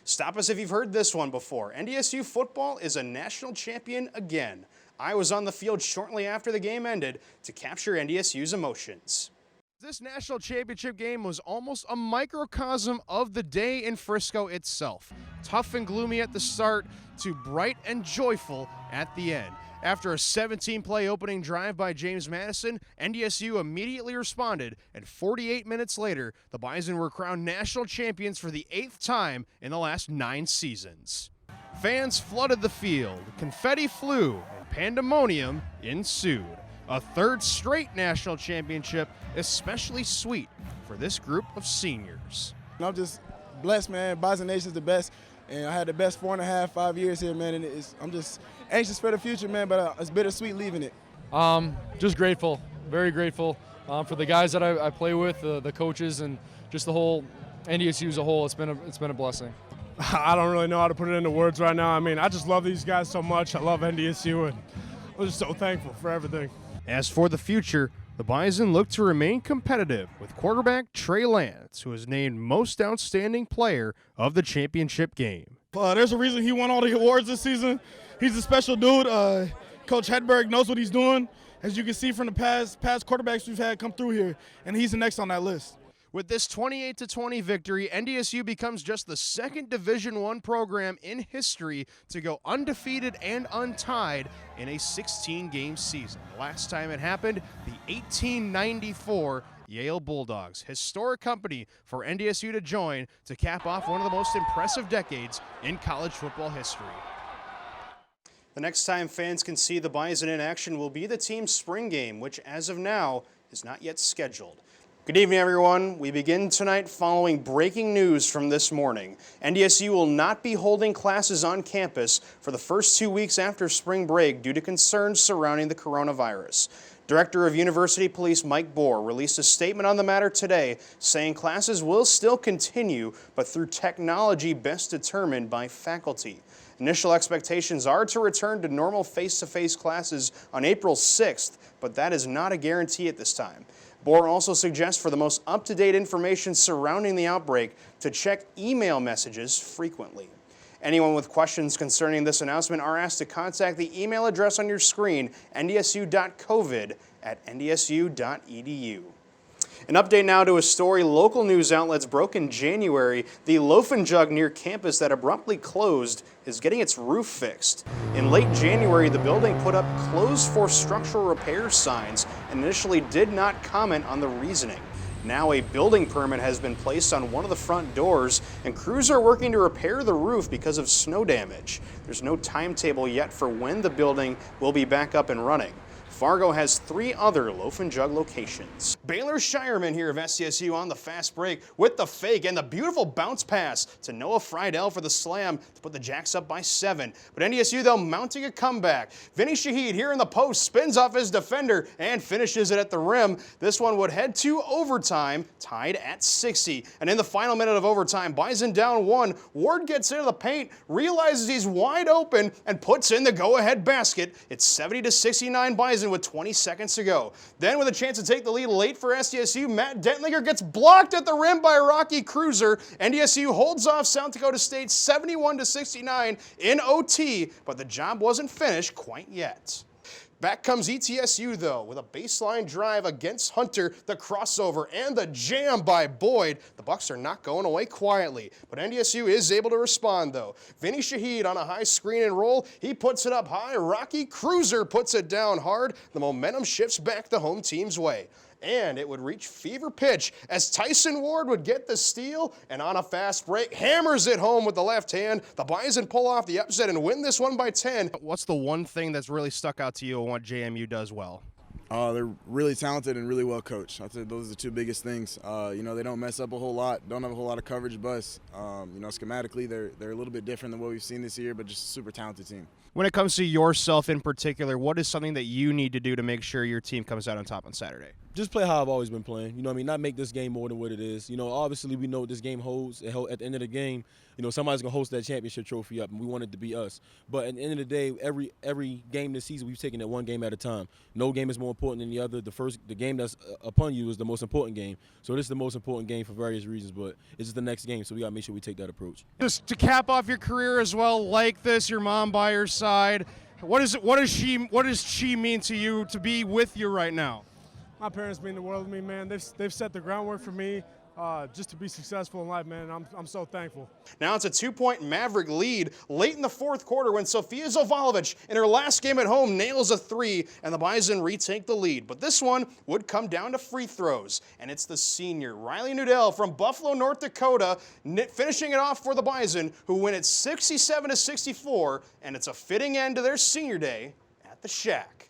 Stop us if you've heard this one before. NDSU football is a national champion again. I was on the field shortly after the game ended to capture NDSU's emotions. This national championship game was almost a microcosm of the day in Frisco itself. Tough and gloomy at the start to bright and joyful at the end. After a 17-play opening drive by James Madison, NDSU immediately responded, and 48 minutes later, the Bison were crowned national champions for the 8th time in the last 9 seasons. Fans flooded the field, confetti flew, and pandemonium ensued. A 3rd straight national championship, especially sweet for this group of seniors. I'm just blessed, man. Bison Nation's the best, and I had the best 4.5, 5 years here, man, and I'm just anxious for the future, man, but it's bittersweet leaving it. Just grateful, very grateful for the guys that I play with, the coaches, and just the whole NDSU as a whole. It's been a blessing. I don't really know how to put it into words right now. I mean, I just love these guys so much. I love NDSU, and I'm just so thankful for everything. As for the future, the Bison look to remain competitive with quarterback Trey Lance, who was named Most Outstanding Player of the championship game. There's a reason he won all the awards this season. He's a special dude. Coach Hedberg knows what he's doing, as you can see from the past quarterbacks we've had come through here, and he's the next on that list. With this 28-20 victory, NDSU becomes just the 2nd Division I program in history to go undefeated and untied in a 16-game season. Last time it happened, the 1894 Yale Bulldogs. Historic company for NDSU to join to cap off one of the most impressive decades in college football history. The next time fans can see the Bison in action will be the team's spring game, which as of now is not yet scheduled. Good evening, everyone. We begin tonight following breaking news from this morning. NDSU will not be holding classes on campus for the first 2 weeks after spring break due to concerns surrounding the coronavirus. Director of University Police Mike Bohr released a statement on the matter today saying classes will still continue, but through technology best determined by faculty. Initial expectations are to return to normal face-to-face classes on April 6th, but that is not a guarantee at this time. Bohr also suggests for the most up-to-date information surrounding the outbreak to check email messages frequently. Anyone with questions concerning this announcement are asked to contact the email address on your screen, ndsu.covid@ndsu.edu. An update now to a story local news outlets broke in January. The Loaf and Jug near campus that abruptly closed is getting its roof fixed. In late January, the building put up closed for structural repair signs and initially did not comment on the reasoning. Now a building permit has been placed on one of the front doors, and crews are working to repair the roof because of snow damage. There's no timetable yet for when the building will be back up and running. Fargo has 3 other Loaf and Jug locations. Baylor Shireman here of SDSU on the fast break with the fake and the beautiful bounce pass to Noah Friedel for the slam to put the Jacks up by 7. But NDSU, though, mounting a comeback. Vinny Shahid here in the post spins off his defender and finishes it at the rim. This one would head to overtime, tied at 60. And in the final minute of overtime, Bison down 1. Ward gets into the paint, realizes he's wide open, and puts in the go-ahead basket. It's 70-69 Bison with 20 seconds to go. Then with a chance to take the lead late for SDSU, Matt Dentlinger gets blocked at the rim by Rocky Cruiser. NDSU holds off South Dakota State 71-69 in OT, but the job wasn't finished quite yet. Back comes ETSU, though, with a baseline drive against Hunter, the crossover, and the jam by Boyd. The Bucks are not going away quietly, but NDSU is able to respond, though. Vinny Shahid on a high screen and roll. He puts it up high. Rocky Cruiser puts it down hard. The momentum shifts back the home team's way. And it would reach fever pitch as Tyson Ward would get the steal and on a fast break, hammers it home with the left hand. The Bison pull off the upset and win this one by 10. What's the one thing that's really stuck out to you on what JMU does well? They're really talented and really well coached. I'd say those are the 2 biggest things. They don't mess up a whole lot, don't have a whole lot of coverage bust. Schematically, they're a little bit different than what we've seen this year, but just a super talented team. When it comes to yourself in particular, what is something that you need to do to make sure your team comes out on top on Saturday? Just play how I've always been playing. Not make this game more than what it is. Obviously we know what this game holds. At the end of the game, somebody's going to host that championship trophy up, and we want it to be us. But at the end of the day, every game this season, we've taken it one game at a time. No game is more important important than the other. The game that's upon you is the most important game. So this is the most important game for various reasons, but it's just the next game, so we got to make sure we take that approach. Just to cap off your career as well, like this, your mom by your side. What does she mean to you to be with you right now? My parents mean the world to me, man. They've set the groundwork for me just to be successful in life, man. I'm so thankful. Now it's a 2-point Maverick lead late in the fourth quarter when Sofia Zovalovic in her last game at home nails a 3 and the Bison retake the lead. But this one would come down to free throws, and it's the senior Riley Nudell from Buffalo, North Dakota, finishing it off for the Bison, who win it 67-64, and it's a fitting end to their senior day at the Shack.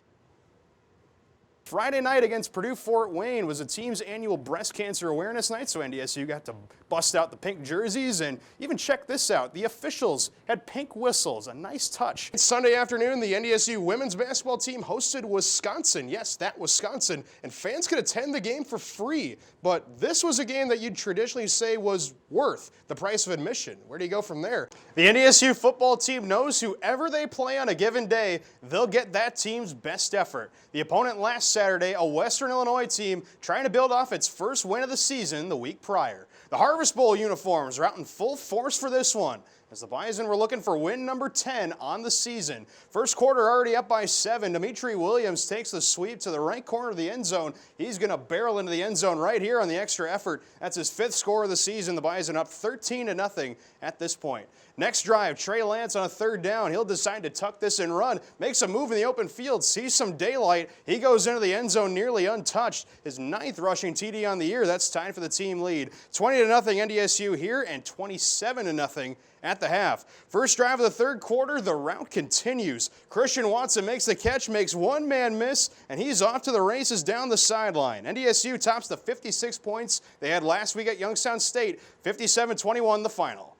Friday night against Purdue-Fort Wayne was the team's annual breast cancer awareness night, so NDSU got to bust out the pink jerseys, and even check this out. The officials had pink whistles, a nice touch. Sunday afternoon, the NDSU women's basketball team hosted Wisconsin. Yes, that Wisconsin, and fans could attend the game for free, but this was a game that you'd traditionally say was worth the price of admission. Where do you go from there? The NDSU football team knows whoever they play on a given day, they'll get that team's best effort. The opponent last Saturday, a Western Illinois team trying to build off its first win of the season the week prior. The Harvest Bowl uniforms are out in full force for this one, as the Bison were looking for win number 10 on the season. First quarter already up by 7. Dimitri Williams takes the sweep to the right corner of the end zone. He's going to barrel into the end zone right here on the extra effort. That's his 5th score of the season. The Bison up 13-0 at this point. Next drive, Trey Lance on a 3rd down. He'll decide to tuck this and run. Makes a move in the open field, sees some daylight. He goes into the end zone nearly untouched. His 9th rushing TD on the year. That's tied for the team lead. 20-0 NDSU here and 27-0 at the half. First drive of the 3rd quarter, the route continues. Christian Watson makes the catch, makes one man miss, and he's off to the races down the sideline. NDSU tops the 56 points they had last week at Youngstown State, 57-21 the final.